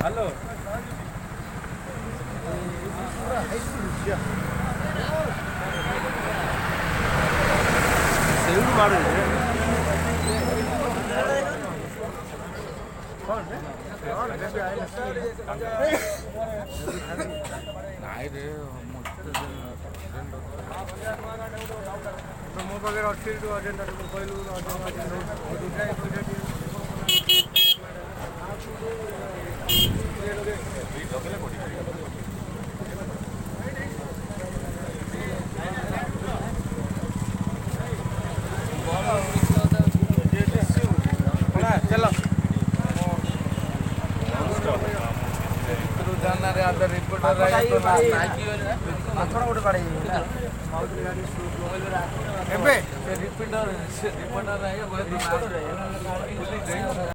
hello सेवु Madhu मो पाखे अच्छी अजेंडा चलो जाना रे आधा रिपोर्टर रहे तो ना माथरा उठ पड़े एबे रिपोर्टर रहे